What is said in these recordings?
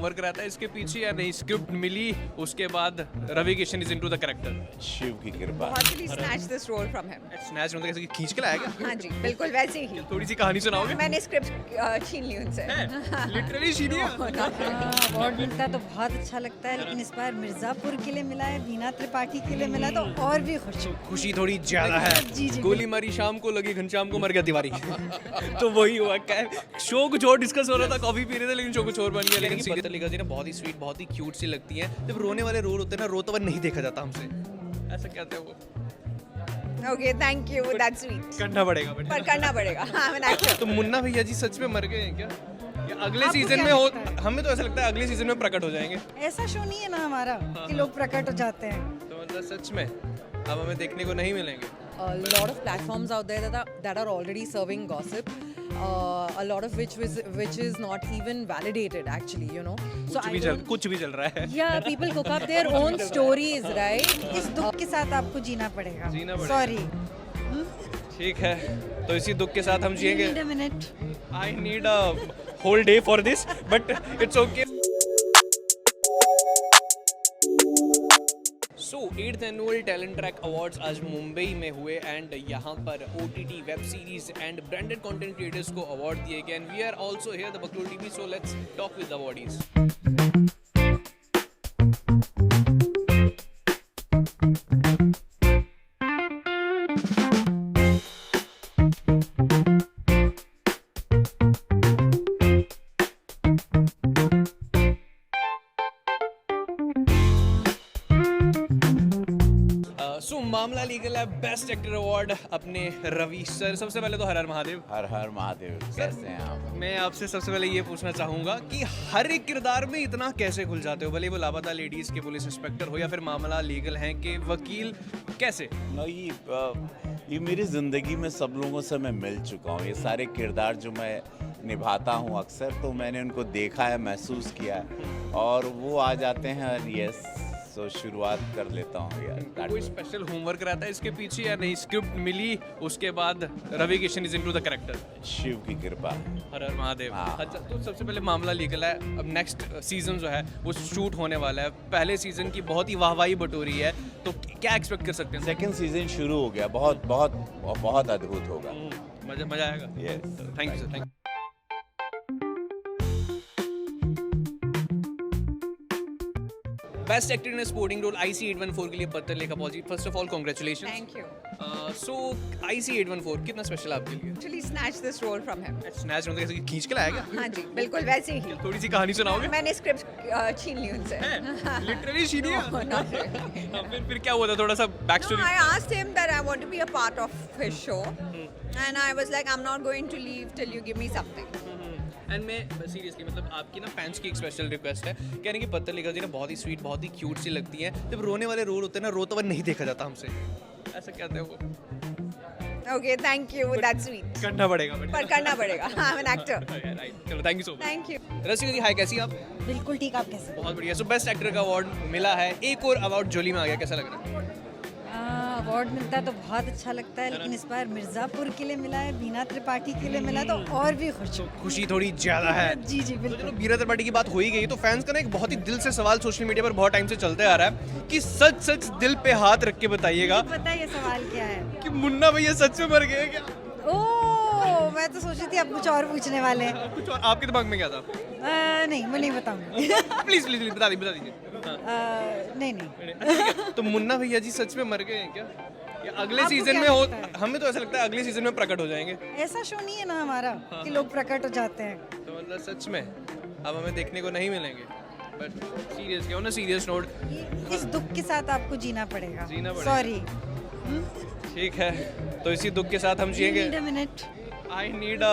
Work रहता है इसके पीछे या नहीं, स्क्रिप्ट मिली उसके बाद Ravi Kishan is into the character. Shiv की कृपा। Actually snatched this role from him. Snatch मतलब कैसे कि खींच के लाया क्या? हाँ जी, बिल्कुल वैसे ही। थोड़ी सी कहानी सुनाओगे? मैंने स्क्रिप्ट छीन ली उनसे। लिटरली छीनिया। अवार्ड मिलता है तो बहुत अच्छा लगता है, लेकिन इस बार मिर्जापुर के लिए मिला है, बीना त्रिपाठी के लिए मिला तो और भी खुशी। खुशी थोड़ी ज्यादा है। जी, जी, गोली मारी शाम को, लगी घनश्याम को, मर गया तिवारी। तो वही हुआ। क्या शो कुछ और डिस्कस हो रहा था, कॉफी पी रहे थे, लेकिन शो कुछ और बन गया। लेकिन पत्तलिका जी ना बहुत ही स्वीट, बहुत ही क्यूट सी लगती है। जब रोने वाले रोल होते हैं ना, रोता हुआ नहीं देखा जाता हमसे, ऐसा कहते हैं वो। Okay, thank you. That's sweet. करना पड़ेगा पर करना पड़ेगा। I'm an actor. तो मुन्ना भैया जी सच में मर गए हैं क्या? या अगले आपको सीजन क्या में हो? लगता है? हमें तो ऐसा लगता है अगले सीजन में प्रकट हो जाएंगे। ऐसा शो नहीं है ना हमारा कि लोग प्रकट हो जाते हैं। तो मतलब सच में अब हमें देखने को नहीं मिलेंगे। A lot of platforms out there that are already serving gossip, a lot of which is not even validated actually, you know. So कुछ भी चल रहा है। yeah, people cook up their own stories, right? इस दुख के साथ आपको जीना पड़ेगा। जीना पड़ेगा। सॉरी। ठीक है, तो इसी दुख के साथ हम जिएंगे। Minute. I need a whole day for this, but it's okay. So 8th Annual Talent Track Awards आज मुंबई में हुए एंड यहाँ पर OTT web series and branded content creators को अवार्ड दिए गए and we are also here the Baklol TV, so let's talk with the awardees. So मामला legal है बेस्ट एक्टर अवार्ड अपने रवि सर। सबसे पहले तो हर हर महादेव। हर हर महादेव। कैसे हैं आप? मैं आपसे सबसे पहले ये पूछना चाहूंगा कि हर एक किरदार में इतना कैसे घुल जाते हो, भले वो लापता लेडीज के पुलिस इंस्पेक्टर हो या फिर मामला लीगल है के वकील, कैसे? ये मेरी ज़िंदगी में सब लोगों से मैं मिल चुका हूँ। ये सारे किरदार जो मैं निभाता हूँ अक्सर, तो मैंने उनको देखा है, महसूस किया है और वो आ जाते हैं। यस, तो शुरुआत कर लेता हूँ यार। कोई स्पेशल होमवर्क रहता है इसके पीछे या नहीं, स्क्रिप्ट मिली उसके बाद Ravi Kishan is into the character. Shiv की कृपा। हर हर महादेव। हाँ। अच्छा, तो सबसे पहले मामला लीगल है, अब नेक्स्ट सीजन जो है वो शूट होने वाला है। पहले सीजन की बहुत ही वाहवाही बटोरी है, तो क्या एक्सपेक्ट कर सकते हैं? सेकंड सीजन शुरू हो गया, बहुत बहुत बहुत अद्भुत होगा। मजा आएगा। Yes, thank you sir, thank you. Best actor in supporting role IC 814 के लिए पत्तलिका पहुंची। First of all congratulations. Thank you. So IC 814 कितना स्पेशल आपके लिए? Actually snatched this role from him. Snatch मतलब कैसे कि खींच के लाया क्या? हाँ जी, बिल्कुल वैसे ही। थोड़ी सी कहानी सुनाओगे? मैंने स्क्रिप्ट छीन ली उनसे। लिटरली छीनिया। No, not really. फिर क्या हुआ था, थोड़ा सा back No, story? I asked him that I want to be a part of his show, and I was like, I'm not going to leave till you give me something. And मैं seriously मतलब आपकी ना fans की एक special request है, कह रहे कि पत्तलिका जी ना बहुत ही स्वीट, बहुत ही क्यूट सी लगती है। जब रोने वाले रोल होते हैं ना, रोता हुआ नहीं देखा जाता हमसे, ऐसा कहते हैं वो। Okay, thank you. That's sweet. करना पड़ेगा पर करना पड़ेगा। I'm an actor. राइट, चलो thank you so much. Thank you. रसिका जी हाय, कैसी हैं आप? बिल्कुल ठीक, आप कैसे? बहुत बढ़िया। सो बेस्ट एक्टर का अवार्ड मिला है, एक और अवार्ड जोली में आ गया, कैसा लग रहा है? अवार्ड मिलता है तो बहुत अच्छा लगता है, लेकिन इस बार मिर्जापुर के लिए मिला है, बीना त्रिपाठी के लिए मिला तो और भी खुशी। खुशी थोड़ी ज्यादा है। जी जी तो बिल्कुल। चलो बीरा त्रिपाठी की बात हो ही गई, तो फैंस का ना एक बहुत ही दिल से सवाल सोशल मीडिया पर बहुत टाइम से चलते आ रहा है कि सच सच दिल पे हाथ रख के बताइएगा पता है ये सवाल क्या है? कि मुन्ना भैया सच में मर गए क्या? ओह, मैं तो सोची थी आप कुछ और पूछने वाले हैं। कुछ और आपके दिमाग में क्या था? नहीं, मैं नहीं बताऊंगी। प्लीज प्लीज प्लीज बता दीजिए। हाँ। नहीं नहीं। ठीक है, तो मुन्ना भैया जी सच में मर गए हैं क्या? या अगले आपको सीजन क्या में हो? लगता है? हमें तो ऐसा लगता है अगले सीजन में प्रकट हो जाएंगे। ऐसा शो नहीं है ना हमारा कि लोग प्रकट हो जाते हैं। तो मतलब सच में अब हमें देखने को नहीं मिलेंगे। But seriously on a serious note, इस दुख के साथ आपको जीना पड़ेगा। जीना पड़ेगा। सॉरी। ठीक है, तो इसी दुख के साथ हम जिएंगे। Minute. I need a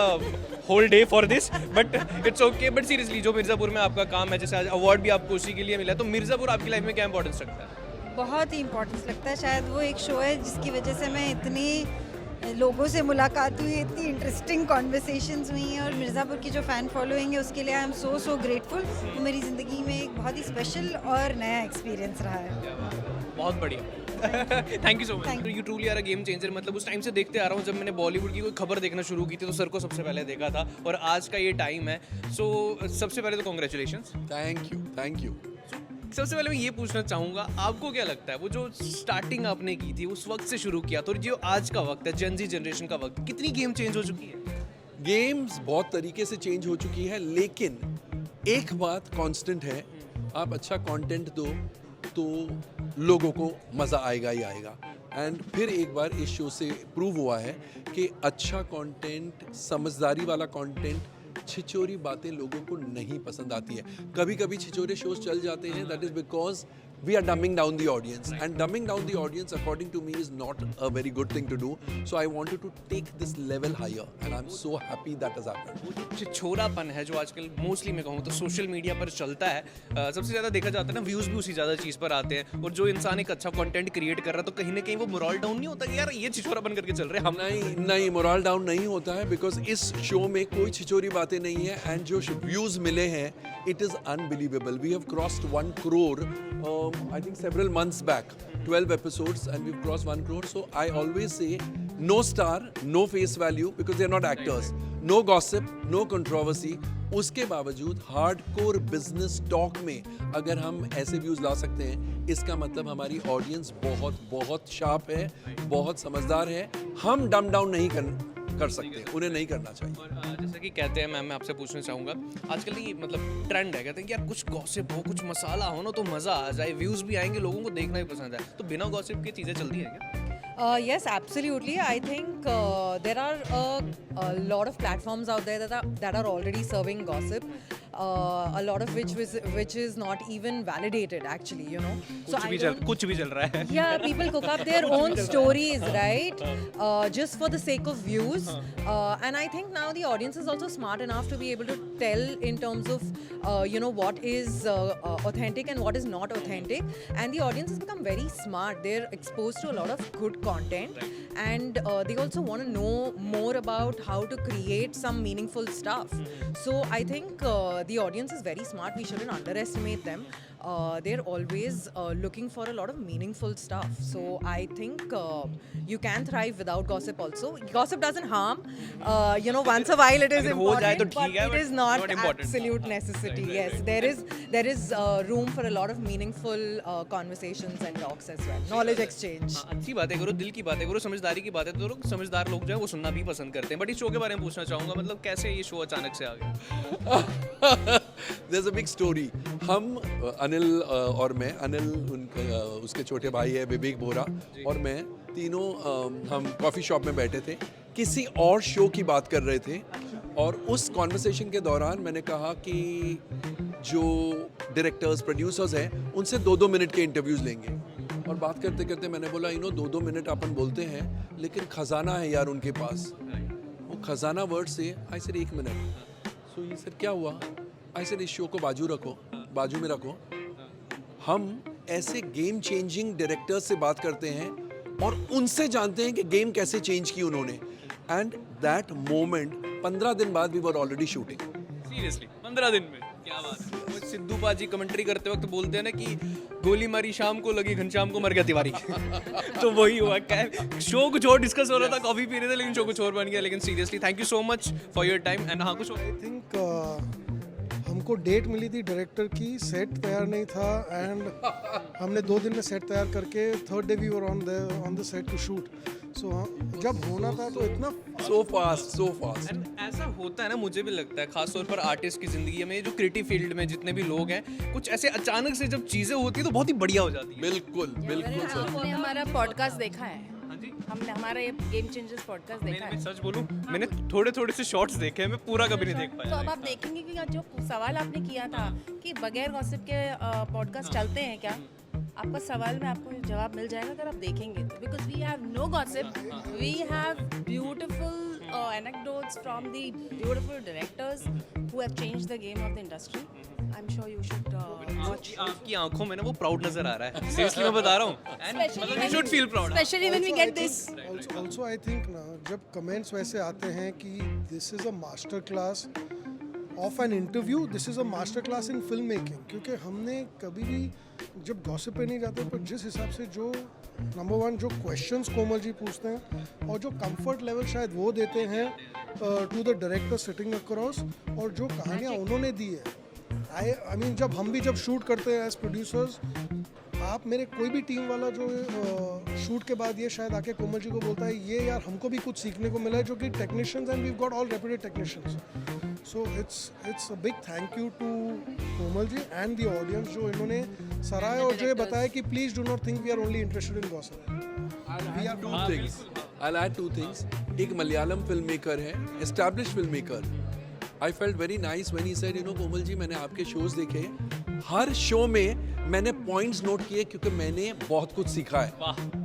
whole day for this, but it's okay. But seriously, जो मिर्ज़ापुर में आपका काम है, जैसे आज अवार्ड भी आपको उसी के लिए मिला है, तो मिर्ज़ापुर आपकी लाइफ में क्या इंपॉर्टेंस रखता है? बहुत ही इम्पोर्टेंस लगता है। शायद वो एक शो है जिसकी वजह से मैं इतनी लोगों से मुलाकात हुई, इतनी इंटरेस्टिंग कॉन्वर्सेशंस हुई हैं और मिर्ज़ापुर की जो फ़ैन फॉलोइंग है उसके लिए आई एम सो ग्रेटफुल। वो मेरी ज़िंदगी में एक बहुत ही स्पेशल और नया एक्सपीरियंस रहा है। बहुत बढ़िया। Thank you so much. You truly are a game changer. मतलब उस टाइम से देखते आ रहा हूँ, जब मैंने बॉलीवुड की कोई खबर देखना शुरू की थी तो सर को सबसे पहले देखा था, और आज का ये टाइम है। सो सबसे पहले तो कॉन्ग्रेचुलेशंस। Thank you. सबसे पहले मैं ये पूछना चाहूँगा, आपको क्या लगता है वो जो स्टार्टिंग आपने की थी उस वक्त से शुरू किया, तो जो आज का वक्त है, जेनजी जनरेशन का वक्त, कितनी गेम चेंज हो चुकी है? गेम्स बहुत तरीके से चेंज हो चुकी है, लेकिन एक बात कांस्टेंट है, आप अच्छा कंटेंट दो तो लोगों को मज़ा आएगा ही आएगा। एंड फिर एक बार इस शो से प्रूव हुआ है कि अच्छा कंटेंट, समझदारी वाला कंटेंट, छिछोरी बातें लोगों को नहीं पसंद आती है। कभी कभी छिछोरे शोज चल जाते हैं, that is because we are dumbing down the audience, and dumbing down the audience according to me is not a very good thing to do. So I wanted to take this level higher, and I'm so happy that has happened. जो छोरापन है जो आजकल mostly मैं कहूँ तो social media पर चलता है, सबसे ज़्यादा देखा जाता है ना, व्यूज़ भी उसी ज़्यादा चीज़ पर आते हैं, और जो इंसान एक अच्छा कंटेंट क्रिएट कर रहा है तो कहीं ना कहीं वो मोरल डाउन नहीं होता कि यार ये छिछोरापन करके चल रहे हैं हम? नहीं, मोरल डाउन नहीं होता है, बिकॉज इस शो में कोई छिचोरी बातें नहीं है। एंड जो व्यूज मिले हैं, it is unbelievable. We have crossed 1 crore I think several months back, 12 episodes, and we've crossed 1 crore. So I always say no star, no face value, because they're not actors. No gossip, no controversy. उसके बावजूद hardcore business talk में अगर हम ऐसे views ला सकते हैं, इसका मतलब हमारी ऑडियंस बहुत बहुत शार्प है, बहुत समझदार है। हम डम डाउन नहीं कर सकते, उन्हें नहीं करना चाहिए। और जैसे कि कहते हैं, मैं आपसे पूछना चाहूँगा, आजकल ये मतलब ट्रेंड है, कहते हैं कि यार कुछ गॉसिप हो, कुछ मसाला हो ना तो मज़ा आ जाए, व्यूज़ भी आएंगे, लोगों को देखना भी पसंद है। तो बिना गॉसिप के चीज़ें चलती है क्या? Yes, absolutely. I think there are a lot of platforms out there that are already serving gossip. A lot of which is not even validated, actually. You know. कुछ भी चल रहा है। Yeah, people cook up their own stories, right? Just for the sake of views. And I think now the audience is also smart enough to be able to tell in terms of, what is authentic and what is not authentic. And the audience has become very smart. They're exposed to a lot of good content, and they also want to know more about how to create some meaningful stuff. So I think the audience is very smart. We shouldn't underestimate them. They're always looking for a lot of meaningful stuff. So I think you can thrive without gossip also. Gossip doesn't harm. Once a while it is अगर हो जाए तो important, ठीक है, but it but is not not important. absolute necessity. Yes, there is room for a lot of meaningful conversations and talks as well. Knowledge exchange. हाँ, अच्छी बातें करो, दिल की बातें करो, समझदारी की बातें तो लोग, समझदार लोग जो है वो सुनना भी पसंद करते हैं। बट इस शो के बारे में पूछना चाहूँगा, मतलब कैसे ये शो अचानक से आ गया? There's a big story. हम अनिल और मैं, अनिल उनका उसके छोटे भाई है विवेक बोरा, और मैं तीनों हम कॉफ़ी शॉप में बैठे थे, किसी और शो की बात कर रहे थे, और उस कॉन्वर्सेशन के दौरान मैंने कहा कि जो डायरेक्टर्स, प्रोड्यूसर्स हैं, उनसे 2-2 मिनट के इंटरव्यूज़ लेंगे। और बात करते करते मैंने बोला, 2-2 मिनट अपन बोलते हैं, लेकिन खजाना है यार उनके पास। वो खजाना वर्ड से आई सर 1 मिनट। सो ये सर क्या हुआ? आई सर इस शो को बाजू में रखो। हम ऐसे गेम चेंजिंग डायरेक्टर्स से बात करते हैं और उनसे जानते हैं कि गेम कैसे चेंज की उन्होंने। एंड दैट मोमेंट 15 दिन बाद we were already shooting. Seriously 15 दिन में? क्या बात है। वो सिद्धू पाजी कमेंट्री करते वक्त बोलते हैं ना कि गोली मारी शाम को, लगी घनश्याम को, मर गया तिवारी। तो वही हुआ। क्या शो कुछ और डिस्कस हो रहा था, कॉफी पी रहे थे, लेकिन शो कुछ और बन गया। लेकिन seriously thank you so much for your time. And हाँ, कुछ आई थिंक हमको डेट मिली थी डायरेक्टर की, सेट तैयार नहीं था, एंड हमने 2 दिन में सेट तैयार करके 3rd day we were on the set to shoot. So जब होना था तो इतना सो फास्ट। एंड ऐसा होता है ना, मुझे भी लगता है, खासतौर पर आर्टिस्ट की ज़िंदगी में, जो क्रिएटिव फील्ड में जितने भी लोग हैं, कुछ ऐसे अचानक से जब चीज़ें होती है तो बहुत ही बढ़िया हो जाती है। बिल्कुल सर। हमने हमारा पॉडकास्ट देखा है। हाँ जी, हमने हमारा ये गेम चेंजर्स पॉडकास्ट देखा मैं है। सच बोलूं, मैंने थोड़े से शॉर्ट्स देखे हैं, मैं पूरा कभी नहीं देख तो पाया। अब आप देखेंगे कि जो सवाल आपने किया था कि बगैर गॉसिप के पॉडकास्ट चलते हैं क्या, आपका सवाल में आपको जवाब मिल जाएगा अगर आप देखेंगे तो। Because we have no gossip, we have beautiful anecdotes from the beautiful directors who have changed the game of the industry. I'm sure you should watch. आपकी आंखों में ना वो प्राउड नजर आ रहा है। सीरियसली मैं बता रहा हूँ। एंड मतलब you should feel proud. Especially when we get this. Also I think ना, जब कमेंट्स वैसे आते हैं कि this is a master class of an interview, this is a master class in film making, क्योंकि हमने कभी भी जब गॉसिप पे नहीं जाते, पर जिस हिसाब से जो नंबर वन जो क्वेश्चंस कोमल जी पूछते हैं और जो कंफर्ट लेवल शायद वो देते हैं to the director sitting across, और जो कहानियाँ उन्होंने दी है, आई मीन जब शूट करते हैं एज प्रोड्यूसर्स, आप मेरे कोई भी टीम वाला जो शूट के बाद ये शायद आके कोमल जी को बोलता है ये यार हमको भी कुछ सीखने को मिला है, जो कि technicians and we got all reputed technicians. So it's a big thank you to Komal ji and the audience जो इन्होंने सराहा और जो ये बताया कि please do not think we are only interested in gossip. I'll add two things. एक Malayalam film maker है, establish film maker. I felt very nice when he said, Komal ji मैंने आपके शोज देखे, हर शो में मैंने पॉइंट्स नोट किए क्योंकि मैंने बहुत कुछ सीखा है.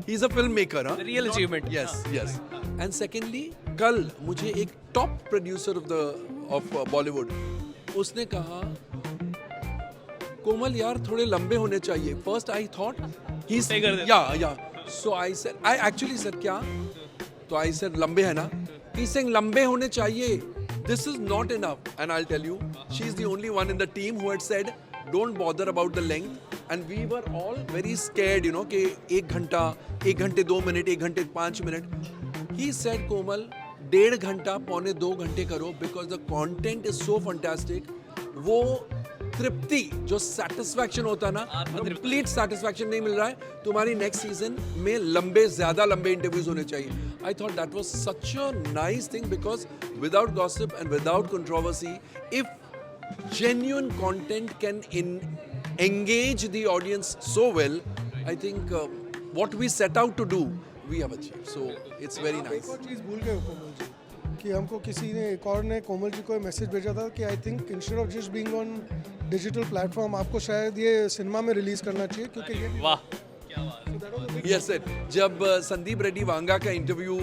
He is a film maker, huh? Real achievement. Yes. And secondly, कल मुझे एक टॉप प्रोड्यूसर ऑफ बॉलीवुड उसने कहा कोमल यार थोड़े लंबे होने चाहिए. फर्स्ट आई थॉट ही या so I said I actually sir क्या, तो आई सेड लंबे है ना, ही सेइंग लंबे होने चाहिए. This is not enough, and I'll tell you, she is the only one in the team who had said, "Don't bother about the length." And we were all very scared, कि 1 घंटा, 1 घंटे 2 minute, 1 घंटे 5 minute. He said, कोमल 1.5 घंटा, 1.25 घंटे करो, because the content is so fantastic. वो तृप्ति जो satisfaction होता है ना, कंप्लीट सेटिस्फैक्शन नहीं मिल रहा है. तुम्हारी नेक्स्ट सीजन में ज्यादा लंबे इंटरव्यूज होने चाहिए. I thought that was such a nice thing because without gossip and without controversy, if genuine content can engage the audience so well, I think what we set out to do, we have achieved. So it's very nice. एक और चीज़ भूल गए कोमल जी कि हमको किसी ने एक और ने कोमल जी को मैसेज भेजा था कि I think instead of just being on digital platform आपको शायद ये सिनेमा में रिलीज करना चाहिए क्योंकि ये वाह Yes sir. जब संदीप रेड्डी वांगा का इंटरव्यू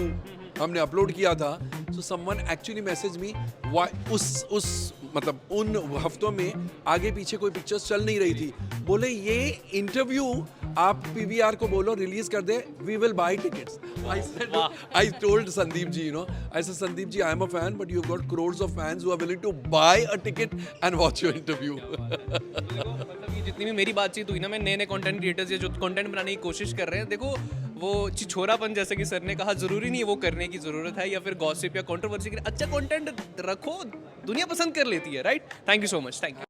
हमने अपलोड किया था, so someone actually messaged me why उस मतलब उन हफ्तों में आगे पीछे कोई पिक्चर्स चल नहीं रही थी. बोले ये इंटरव्यू आप पीवीआर को बोलो रिलीज कर दे, we will buy tickets. I told Sandeep ji, I said Sandeep ji I am a fan but you've got crores of fans who are willing to buy a ticket and watch your interview. मतलब ये जितनी भी मेरी बातचीत हुई ना, मैं नए कंटेंट क्रिएटर्स या जो कंटेंट बनाने की कोशिश कर रहे हैं, देखो वो छिछोरापन जैसे कि सर ने कहा जरूरी नहीं है वो करने की जरूरत है, या फिर गॉसिप या कंट्रोवर्सी के अच्छा कंटेंट रखो, दुनिया पसंद कर लेती है, right. Thank you so much. Thank you.